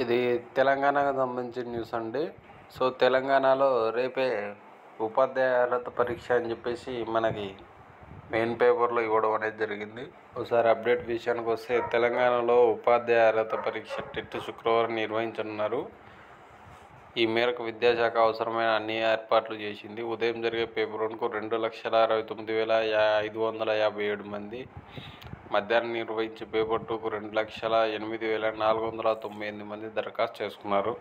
ఇది తెలంగాణకు సంబంధించిన న్యూస్ అండి. సో తెలంగాణలో రేపే ఉపాధ్యాయ అర్హత పరీక్ష అని చెప్పేసి మనకి మెయిన్ పేపర్లో ఇవ్వడం అనేది జరిగింది. ఒకసారి అప్డేట్ విషయానికి వస్తే తెలంగాణలో ఉపాధ్యాయ అర్హత పరీక్ష టెట్ శుక్రవారం నిర్వహించనున్నారు. ఈ మేరకు విద్యాశాఖ అవసరమైన అన్ని ఏర్పాట్లు చేసింది. ఉదయం జరిగే పేపర్ 1కు 2,69,557 మంది, మధ్యాహ్నం నిర్వహించే పేపర్ 2కు 2,08,498 మంది దరఖాస్తు చేసుకున్నారు.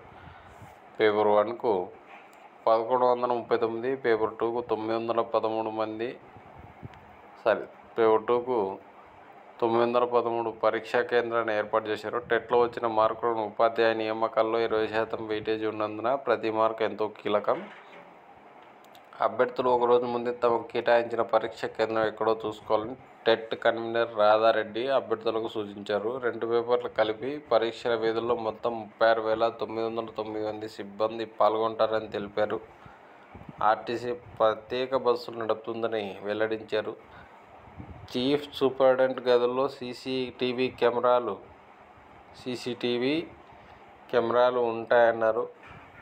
పేపర్ 1కు 1,139, పేపర్ 2కు 913 మంది, పేపర్ 2కు 913 పరీక్షా కేంద్రాన్ని ఏర్పాటు చేశారు. టెట్లో వచ్చిన మార్కులను ఉపాధ్యాయ నియామకాల్లో 20% వెయిటేజీ ఉన్నందున ప్రతి మార్కు ఎంతో కీలకం. అభ్యర్థులు ఒకరోజు ముందే తమకు కేటాయించిన పరీక్షా కేంద్రం ఎక్కడో చూసుకోవాలని టెట్ కన్వీనర్ రాధారెడ్డి అభ్యర్థులకు సూచించారు. 2 పేపర్లు కలిపి పరీక్షల విధుల్లో మొత్తం 36,909 మంది సిబ్బంది పాల్గొంటారని తెలిపారు. ఆర్టీసీ ప్రత్యేక బస్సులు నడుపుతుందని వెల్లడించారు. చీఫ్ సూపరింటెండెంట్ గదుల్లో సీసీటీవీ కెమెరాలు ఉంటాయన్నారు.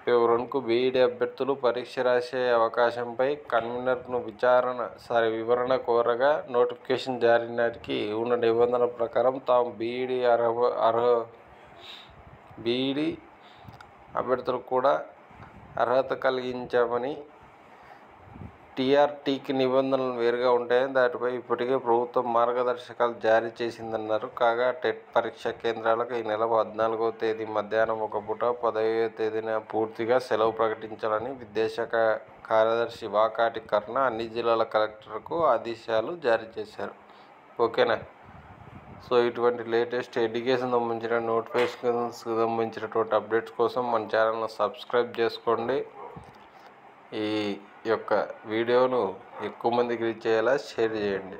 పేపర్ 1కు బీఈడీ అభ్యర్థులు పరీక్ష రాసే అవకాశంపై కన్వీనర్ను వివరణ కోరగా నోటిఫికేషన్ జారీ నాటికి ఉన్న నిబంధనల ప్రకారం తాము బీఈడీ అభ్యర్థులకు కూడా అర్హత కలిగించామని, టీఆర్టీకి నిబంధనలు వేరుగా ఉంటాయని, దాటిపై ఇప్పటికే ప్రభుత్వం మార్గదర్శకాలు జారీ చేసిందన్నారు. కాగా టెట్ పరీక్షా కేంద్రాలకు ఈ నెల 14వ తేదీ మధ్యాహ్నం ఒక పూట, 15వ తేదీన పూర్తిగా సెలవు ప్రకటించాలని విద్యాశాఖ కార్యదర్శి వాకాటి కర్ణ అన్ని జిల్లాల కలెక్టర్లకు ఆదేశాలు జారీ చేశారు. ఓకేనా. సో ఇటువంటి లేటెస్ట్ ఎడ్యుకేషన్ సంబంధించిన నోటిఫికేషన్స్కి సంబంధించినటువంటి అప్డేట్స్ కోసం మన ఛానల్ను సబ్స్క్రైబ్ చేసుకోండి. ఈ యొక్క వీడియోను ఎక్కువ మందికి రీచ్ అయ్యేలా షేర్ చేయండి.